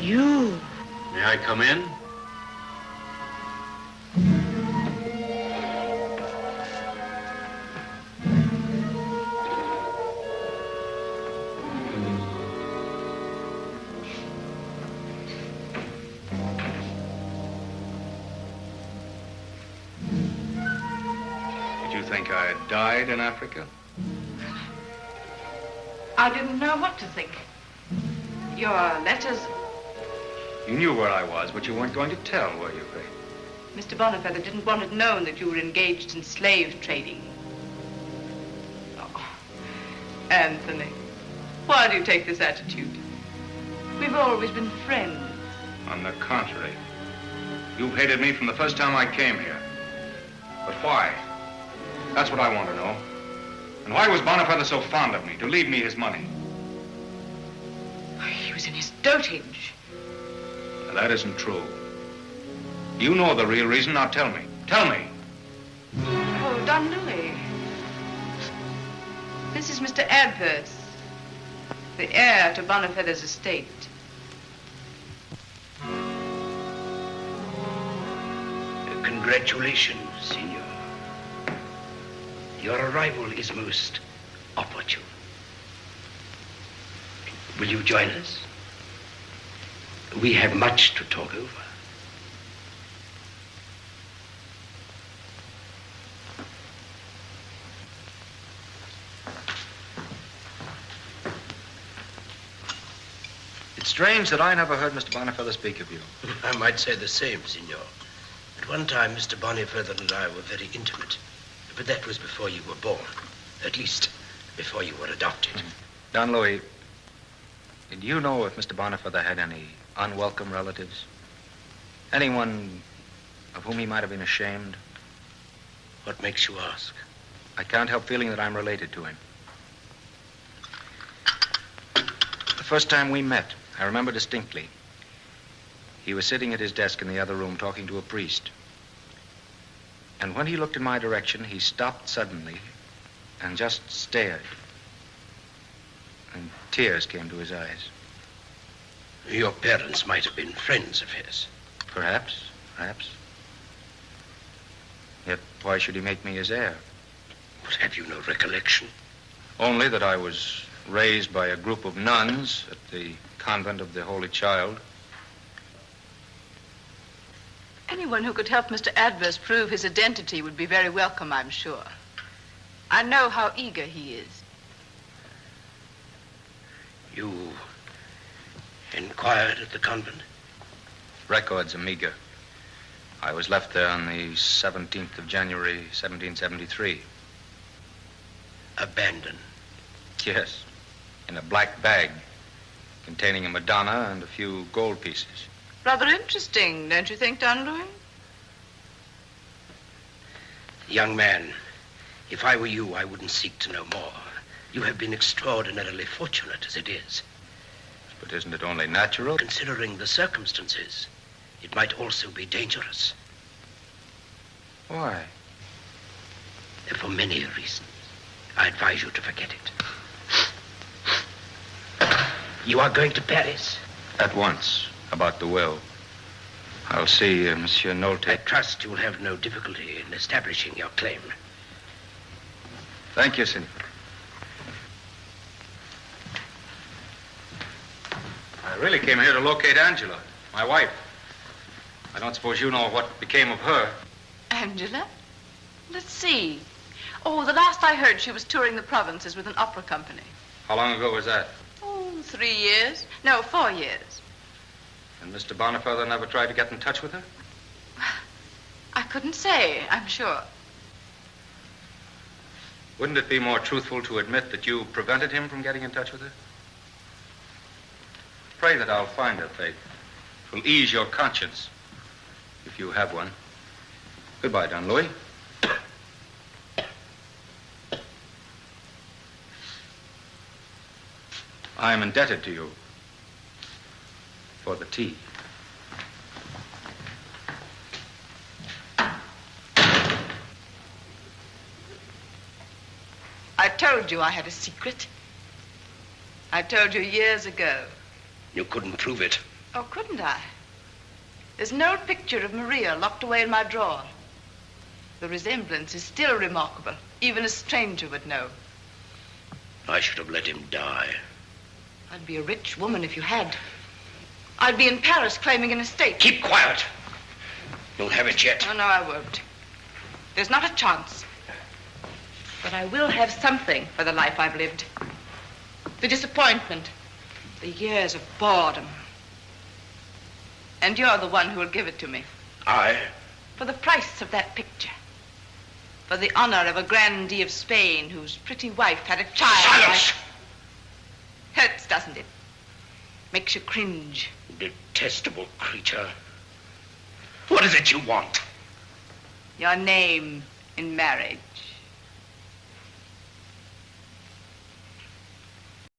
You. May I come in? Did you think I had died in Africa? I didn't know what to think. Your letters... You knew where I was, but you weren't going to tell, were you, Faith? Mr. Bonifeather didn't want it known that you were engaged in slave trading. Oh, Anthony, why do you take this attitude? We've always been friends. On the contrary. You've hated me from the first time I came here. But why? That's what I want to know. And why was Bonifeather so fond of me, to leave me his money? He was in his dotage. Now, that isn't true. You know the real reason. Now tell me. Tell me. Oh, Don Louis. This is Mr. Adverse, the heir to Bonifeather's estate. Congratulations, Signor. Your arrival is most opportune. Will you join us? We have much to talk over. It's strange that I never heard Mr. Bonifeather speak of you. I might say the same, Signor. At one time, Mr. Bonifeather and I were very intimate. But that was before you were born. At least, before you were adopted. Don Louis, did you know if Mr. Bonifeather had any unwelcome relatives? Anyone of whom he might have been ashamed? What makes you ask? I can't help feeling that I'm related to him. The first time we met, I remember distinctly. He was sitting at his desk in the other room talking to a priest. And when he looked in my direction, he stopped suddenly and just stared. And tears came to his eyes. Your parents might have been friends of his. Perhaps. Yet why should he make me his heir? But have you no recollection? Only that I was raised by a group of nuns at the convent of the Holy Child. Anyone who could help Mr. Adverse prove his identity would be very welcome, I'm sure. I know how eager he is. You inquired at the convent? Records are meager. I was left there on the 17th of January, 1773. Abandoned? Yes, in a black bag containing a Madonna and a few gold pieces. Rather interesting, don't you think, Don Louis? Young man, if I were you, I wouldn't seek to know more. You have been extraordinarily fortunate as it is. But isn't it only natural? Considering the circumstances, it might also be dangerous. Why? For many reasons. I advise you to forget it. You are going to Paris? At once. About the will. I'll see Monsieur Nolte. I trust you will have no difficulty in establishing your claim. Thank you, Senor. I really came here to locate Angela, my wife. I don't suppose you know what became of her. Angela? Let's see. Oh, the last I heard, she was touring the provinces with an opera company. How long ago was that? Oh, 3 years. No, 4 years. And Mr. Bonifeather never tried to get in touch with her? I couldn't say, I'm sure. Wouldn't it be more truthful to admit that you prevented him from getting in touch with her? Pray that I'll find her, Faith. It will ease your conscience, if you have one. Goodbye, Don Louis. I am indebted to you for the tea. I told you I had a secret. I told you years ago. You couldn't prove it. Oh, couldn't I? There's an old picture of Maria locked away in my drawer. The resemblance is still remarkable. Even a stranger would know. I should have let him die. I'd be a rich woman if you had. I'd be in Paris claiming an estate. Keep quiet. You'll have it yet. Oh, no, I won't. There's not a chance. But I will have something for the life I've lived. The disappointment. The years of boredom. And you're the one who will give it to me. I? For the price of that picture. For the honor of a grandee of Spain whose pretty wife had a child. Silence! Hurts, doesn't it? Makes you cringe. Detestable creature. What is it you want? Your name in marriage.